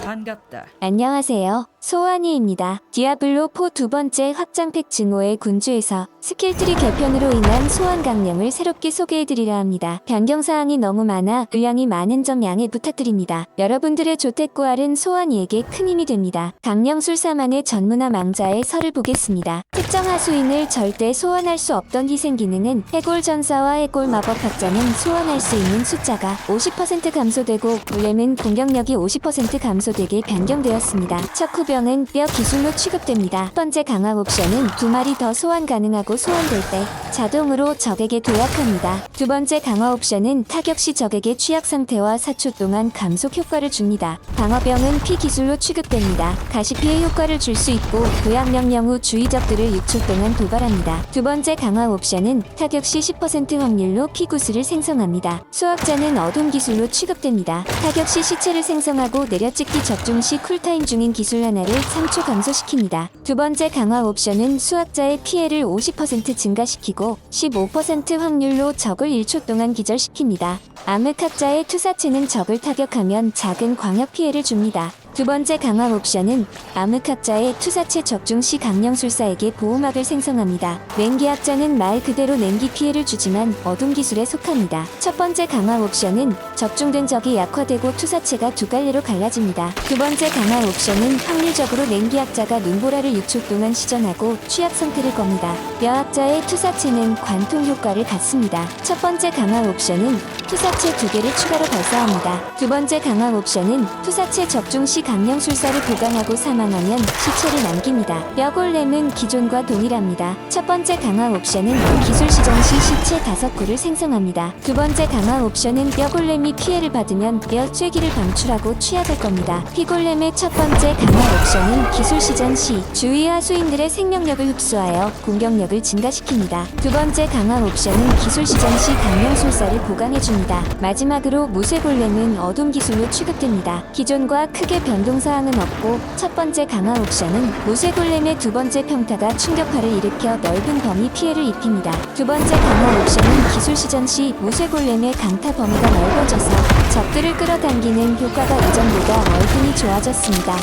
반갑다. 안녕하세요. 소환이입니다. 디아블로4 두 번째 확장팩 증오의 군주에서 스킬트리 개편으로 인한 소환 강령을 새롭게 소개해드리려 합니다. 변경사항이 너무 많아 분량이 많은 점 양해 부탁드립니다. 여러분들의 조택구알은 소환이에게 큰 힘이 됩니다. 강령술사만의 전문화 망자의 설을 보겠습니다. 특정 하수인을 절대 소환할 수 없던 희생 기능은 해골전사와 해골마법학자는 소환할 수 있는 숫자가 50% 감소되고 골렘은 공격력이 50% 감소되게 변경되었습니다. 척후병은 뼈 기술로 취급됩니다. 첫 번째 강화 옵션은 2마리 더 소환 가능하고 소환될 때 자동으로 적에게 도약합니다. 두 번째 강화 옵션은 타격 시 적에게 취약 상태와 4초 동안 감속 효과를 줍니다. 방어병은 피 기술로 취급됩니다. 가시 피해 효과를 줄 수 있고 도약 명령 후 주의적들을 6초 동안 도발합니다. 두 번째 강화 옵션은 타격 시 10% 확률로 피 구슬을 생성합니다. 수학자는 어둠 기술로 취급됩니다. 타격 시 시체를 생성하고 내려찍기 적중 시 쿨타임 중인 기술 하나를 3초 감소시킵니다. 두 번째 강화 옵션은 수학자의 피해를 50% 증가시키고 15% 확률로 적을 1초 동안 기절시킵니다. 암흑학자의 투사체는 적을 타격하면 작은 광역 피해를 줍니다. 두 번째 강화 옵션은 암흑학자의 투사체 적중 시 강령술사에게 보호막을 생성합니다. 냉기학자는 말 그대로 냉기 피해를 주지만 어둠 기술에 속합니다. 첫 번째 강화 옵션은 적중된 적이 약화되고 투사체가 두 갈래로 갈라집니다. 두 번째 강화 옵션은 확률적으로 냉기학자가 눈보라를 6초 동안 시전하고 취약 상태를 겁니다. 뼈학자의 투사체는 관통 효과를 갖습니다. 첫 번째 강화 옵션은 투사체 2개를 추가로 발사합니다. 두 번째 강화 옵션은 투사체 적중 시 강령술사를 보강하고 사망하면 시체를 남깁니다. 뼈골렘은 기존과 동일합니다. 첫 번째 강화 옵션은 기술 시전 시 시체 5구를 생성합니다. 두 번째 강화 옵션은 뼈골렘이 피해를 받으면 뼈 쐐기를 방출하고 취약할 겁니다. 피골렘의 첫 번째 강화 옵션은 기술 시전 시 주위 하수인들의 생명력을 흡수하여 공격력을 증가시킵니다. 두 번째 강화 옵션은 기술 시전 시 강령술사를 보강해줍니다. 마지막으로 무쇠골렘은 어둠 기술로 취급됩니다. 기존과 크게 변동사항은 없고 첫 번째 강화 옵션은 무쇠골렘의 두 번째 평타가 충격파를 일으켜 넓은 범위 피해를 입힙니다. 두 번째 강화 옵션은 기술 시전 시 무쇠골렘의 강타 범위가 넓어져서 적들을 끌어당기는 효과가 이전보다 월등히 좋아졌습니다.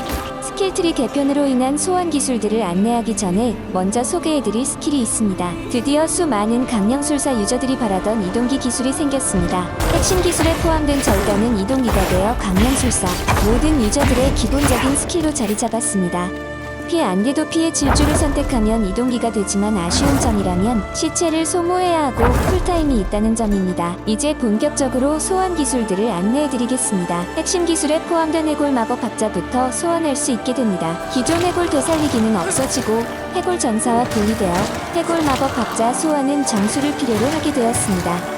스킬트리 개편으로 인한 소환 기술들을 안내하기 전에 먼저 소개해드릴 스킬이 있습니다. 드디어 수많은 강령술사 유저들이 바라던 이동기 기술이 생겼습니다. 핵심 기술에 포함된 절단은 이동기가 되어 강령술사 모든 유저들의 기본적인 스킬로 자리 잡았습니다. 피해 안개도 피해 질주를 선택하면 이동기가 되지만 아쉬운 점이라면 시체를 소모해야 하고 쿨타임이 있다는 점입니다. 이제 본격적으로 소환 기술들을 안내해드리겠습니다. 핵심 기술에 포함된 해골 마법학자부터 소환할 수 있게 됩니다. 기존 해골 되살리기는 없어지고 해골 전사와 분리되어 해골 마법학자 소환은 정수를 필요로 하게 되었습니다.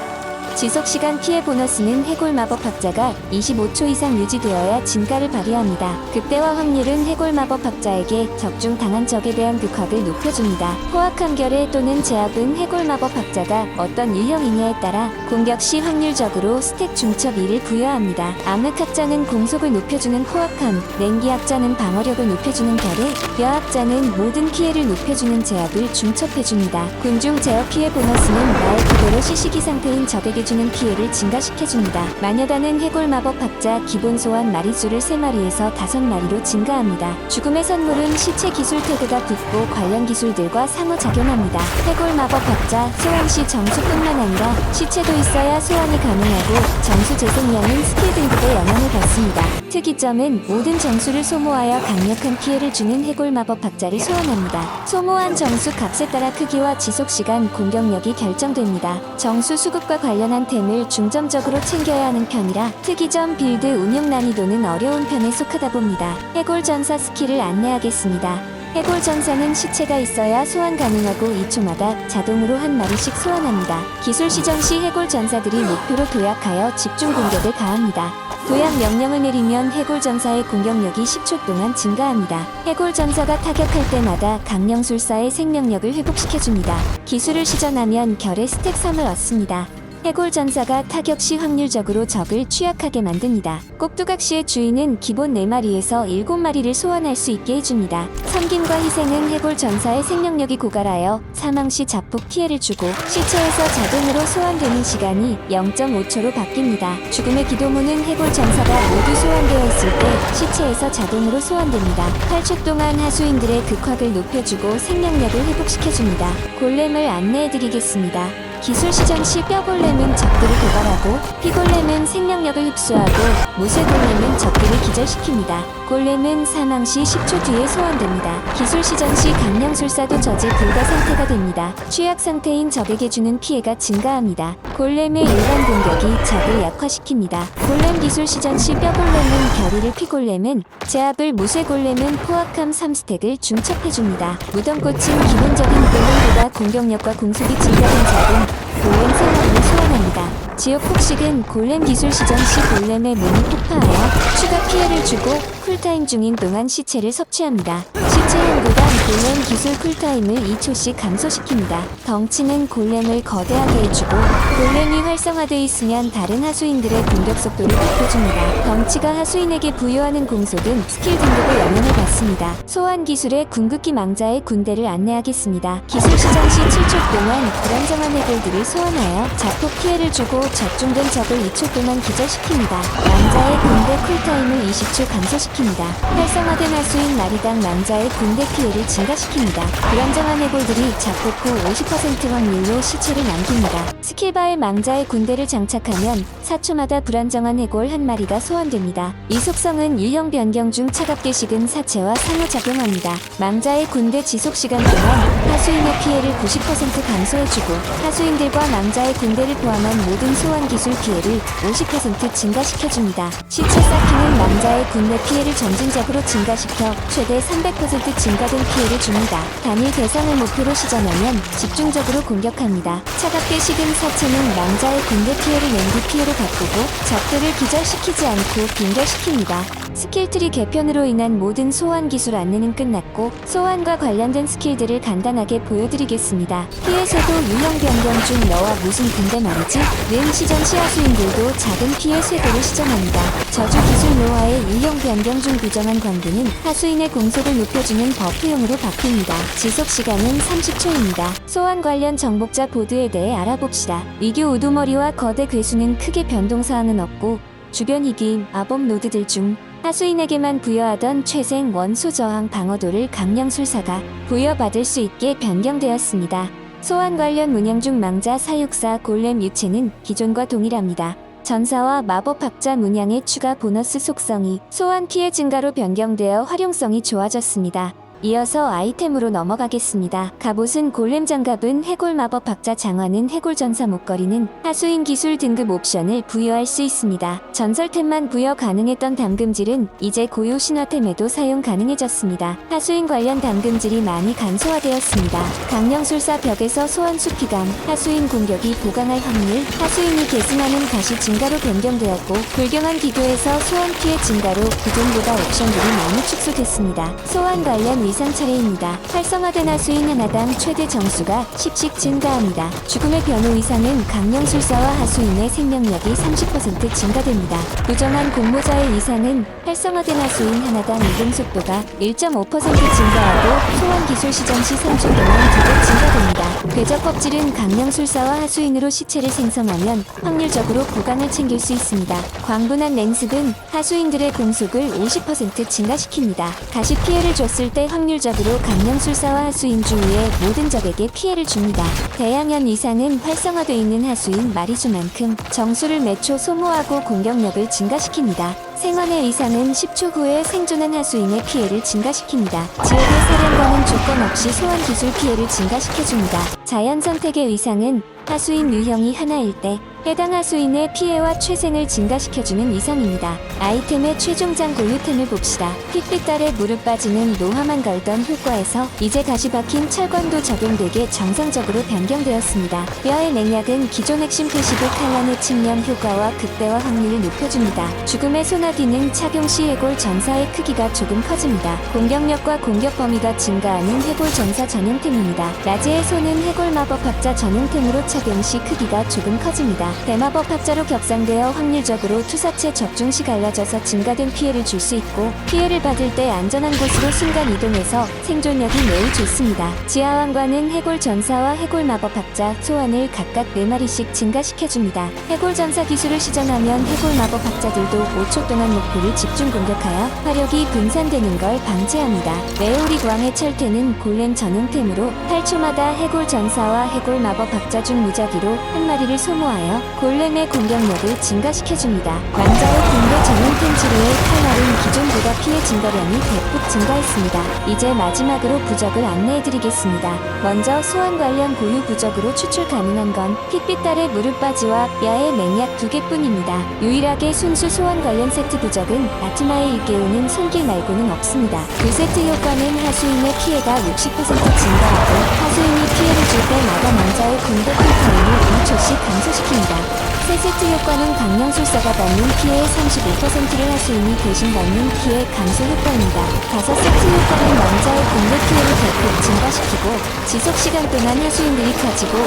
지속시간 피해 보너스는 해골 마법학자가 25초 이상 유지되어야 진가를 발휘합니다. 극대화 확률은 해골 마법학자에게 적중당한 적에 대한 극확을 높여줍니다. 호학한 결의 또는 제압은 해골 마법학자가 어떤 유형이냐에 따라 공격 시 확률적으로 스택 중첩 2를 부여합니다. 암흑학자는 공속을 높여주는 호학함, 냉기학자는 방어력을 높여주는 결의, 뼈학자는 모든 피해를 높여주는 제압을 중첩해줍니다. 군중 제어 피해 보너스는 말 그대로 시시기 상태인 적에게 주는 피해를 증가시켜줍니다. 마녀단은 해골 마법학자 기본 소환 마리수를 3마리에서 5마리로 증가합니다. 죽음의 선물은 시체 기술 태그가 붙고 관련 기술들과 상호작용합니다. 해골 마법학자 소환 시 정수뿐만 아니라 시체도 있어야 소환이 가능하고 정수 재생량은 스킬 등급에 영향을 받습니다. 특이점은 모든 정수를 소모하여 강력한 피해를 주는 해골 마법학자를 소환합니다. 소모한 정수 값에 따라 크기와 지속시간, 공격력이 결정됩니다. 정수 수급과 관련한 템을 중점적으로 챙겨야 하는 편이라 특이점, 빌드, 운용 난이도는 어려운 편에 속하다 봅니다. 해골 전사 스킬을 안내하겠습니다. 해골 전사는 시체가 있어야 소환 가능하고 2초마다 자동으로 한 마리씩 소환합니다. 기술 시전 시 해골 전사들이 목표로 도약하여 집중 공격을 가합니다. 도약 명령을 내리면 해골 전사의 공격력이 10초 동안 증가합니다. 해골 전사가 타격할 때마다 강령술사의 생명력을 회복시켜줍니다. 기술을 시전하면 결의 스택 3을 얻습니다. 해골 전사가 타격 시 확률적으로 적을 취약하게 만듭니다. 꼭두각시의 주인은 기본 4마리에서 7마리를 소환할 수 있게 해줍니다. 섬김과 희생은 해골 전사의 생명력이 고갈하여 사망 시 자폭 피해를 주고 시체에서 자동으로 소환되는 시간이 0.5초로 바뀝니다. 죽음의 기도문은 해골 전사가 모두 소환되어 있을 때 시체에서 자동으로 소환됩니다. 8초 동안 하수인들의 극확을 높여주고 생명력을 회복시켜줍니다. 골렘을 안내해드리겠습니다. 기술 시전 시 뼈골렘은 적들을 도발하고, 피골렘은 생명력을 흡수하고, 무쇠골렘은 적들을 기절시킵니다. 골렘은 사망 시 10초 뒤에 소환됩니다. 기술 시전 시 강령술사도 저지 불가 상태가 됩니다. 취약 상태인 적에게 주는 피해가 증가합니다. 골렘의 일반 공격이 적을 약화시킵니다. 골렘 기술 시전 시 뼈골렘은 결의를, 피골렘은 제압을, 무쇠골렘은 포악함 3스택을 중첩해줍니다. 무덤꽃은 기본적인 골렘보다 공격력과 공속이 증가된 적은 골렘 생활을 소환합니다. 지옥 폭식은 골렘 기술 시전 시 골렘의 몸이 폭파하여 추가 피해를 주고 쿨타임 중인 동안 시체를 섭취합니다. 시체 한구간 골렘 기술 쿨타임을 2초씩 감소시킵니다. 덩치는 골렘을 거대하게 해주고, 골렘이 활성화되어 있으면 다른 하수인들의 공격 속도를 높여줍니다. 덩치가 하수인에게 부여하는 공속은 스킬 등급의 영향을 받습니다. 소환 기술의 궁극기 망자의 군대를 안내하겠습니다. 기술 시전 시 7초 동안 불안정한 해골들을 소환하여 자폭 피해를 주고 적중된 적을 2초 동안 기절시킵니다. 망자의 군대 쿨타임을 20초 감소시킵니다. 활성화된 하수인 마리당 망자의 군대 피해를 증가시킵니다. 불안정한 해골들이 자폭 후 50% 확률로 시체를 남깁니다. 스킬바에 망자의 군대를 장착하면 4초마다 불안정한 해골 한 마리가 소환됩니다. 이 속성은 유형 변경 중 차갑게 식은 사체와 상호작용합니다. 망자의 군대 지속시간 동안 하수인의 피해를 90% 감소해주고, 하수인들과 망자의 군대를 포함한 모든 소환 기술 피해를 50% 증가시켜줍니다. 시체 쌓기는 망자의 군대 피해를 점진적으로 증가시켜 최대 300% 증가된 피해를 줍니다. 단일 대상을 목표로 시전하면 집중적으로 공격합니다. 차갑게 식은 사체는 망자의 군대 피해를 냉기 피해로 바꾸고 적들을 기절시키지 않고 빙결시킵니다. 스킬트리 개편으로 인한 모든 소환 기술 안내는 끝났고, 소환과 관련된 스킬들을 간단하게 보여드리겠습니다. 피해세도 유형 변경 중 너와 무슨 군대 말이지? 는 시전 시 하수인들도 작은 피해 쇄도를 시전합니다. 저주 기술 노화의 유형 변경 중 부정한 광부는 하수인의 공속을 높여주는 버프용으로 바뀝니다. 지속시간은 30초입니다. 소환 관련 정복자 보드에 대해 알아봅시다. 이규 우두머리와 거대 괴수는 크게 변동사항은 없고, 주변 희귀, 마법 노드들 중 하수인에게만 부여하던 최생 원소 저항 방어도를 강령술사가 부여받을 수 있게 변경되었습니다. 소환 관련 문양 중 망자 사육사 골렘 유체는 기존과 동일합니다. 전사와 마법학자 문양의 추가 보너스 속성이 소환 피해 증가로 변경되어 활용성이 좋아졌습니다. 이어서 아이템으로 넘어가겠습니다. 갑옷은 골렘 장갑은 해골 마법학자 장화는 해골 전사 목걸이는 하수인 기술 등급 옵션을 부여할 수 있습니다. 전설템만 부여 가능했던 담금질은 이제 고유 신화템에도 사용 가능해졌습니다. 하수인 관련 담금질이 많이 간소화되었습니다. 강령술사 벽에서 소환 수피감, 하수인 공격이 보강할 확률, 하수인이 계승하는 가시 증가로 변경되었고, 불경한 기도에서 소환 피해 증가로 기존보다 옵션들이 많이 축소됐습니다. 소환 관련 위상 차례입니다. 활성화된 하수인 하나당 최대 정수가 10씩 증가합니다. 죽음의 변호 위상은 강령술사와 하수인의 생명력이 30% 증가됩니다. 부정한 공모자의 위상은 활성화된 하수인 하나당 이동 속도가 1.5% 증가하고 소환 기술 시전 시 3초 동안 2배 증가됩니다. 궤적 껍질은 강령술사와 하수인으로 시체를 생성하면 확률적으로 보강을 챙길 수 있습니다. 광분한 맹습은 하수인들의 공속을 50% 증가시킵니다. 가시 피해를 줬을 때 확률적으로 강령술사와 하수인 주위의 모든 적에게 피해를 줍니다. 대양현 위상은 활성화되어 있는 하수인 마리수만큼 정수를 매초 소모하고 공격력을 증가시킵니다. 생원의 위상은 10초 후에 생존한 하수인의 피해를 증가시킵니다. 지역의 사령관은 조건 없이 소환 기술 피해를 증가시켜줍니다. 자연 선택의 위상은 하수인 유형이 하나일 때 해당 하수인의 피해와 최생을 증가시켜주는 위상입니다. 아이템의 최종장 고유템을 봅시다. 핏빛 아래 무릎 빠지는 노화만 걸던 효과에서 이제 다시 박힌 철권도 적용되게 정상적으로 변경되었습니다. 뼈의 맹약은 기존 핵심 패시브 칼란의 측면 효과와 극대화 확률을 높여줍니다. 죽음의 소나 기능 착용 시 해골 전사의 크기가 조금 커집니다. 공격력과 공격 범위가 증가하는 해골 전사 전용템입니다. 라지의 손은 해골 마법학자 전용템으로 착용 시 크기가 조금 커집니다. 대마법 합자로 격상되어 확률적으로 투사체 적중 시 갈라져서 증가된 피해를 줄 수 있고 피해를 받을 때 안전한 곳으로 순간 이동해서 생존력이 매우 좋습니다. 지하왕관은 해골 전사와 해골 마법 합자 소환을 각각 4마리씩 증가시켜줍니다. 해골 전사 기술을 시전하면 해골 마법 합자들도 5초 동안 목표를 집중 공격하여 화력이 분산되는 걸 방지합니다. 레오리 왕의 철퇴는 골렘 전용템으로 8초마다 해골 전사와 해골 마법 합자 중 무작위로 한 마리를 소모하여 골렘의 공격력을 증가시켜줍니다. 왕자의 붕괴 전용템 치료의 칼날은 기존보다 피해 증가량이 대폭 증가했습니다. 이제 마지막으로 부적을 안내해드리겠습니다. 먼저 소환 관련 고유 부적으로 추출 가능한 건 핏빛달의 무릎바지와 뼈의 맹약 2개뿐입니다. 유일하게 순수 소환 관련 세트 부적은 아트마의 일깨우는 손길 말고는 없습니다. 두 세트 효과는 하수인의 피해가 60% 증가하고 하수인이 피해를 줄 때마다 왕자의 공격 쿨타임을 2초씩 감소시킵니다. 세 세트 효과는 강령술사가 받는 피해의 35%를 하수인이 대신 받는 피해 감소 효과입니다. 다섯 세트 효과는 왕자의 공격 피해를 대폭 증가시키고 지속시간 동안 하수인들이 가지고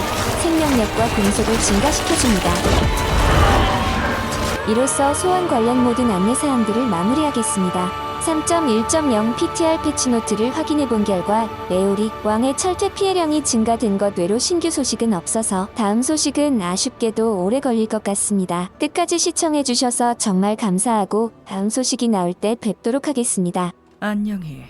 생명력과 공속을 증가시켜줍니다. 이로써 소환 관련 모든 안내사항들을 마무리하겠습니다. 3.1.0 PTR 패치노트를 확인해본 결과 레오리 왕의 철퇴 피해량이 증가된 것 외로 신규 소식은 없어서 다음 소식은 아쉽게도 오래 걸릴 것 같습니다. 끝까지 시청해주셔서 정말 감사하고 다음 소식이 나올 때 뵙도록 하겠습니다. 안녕히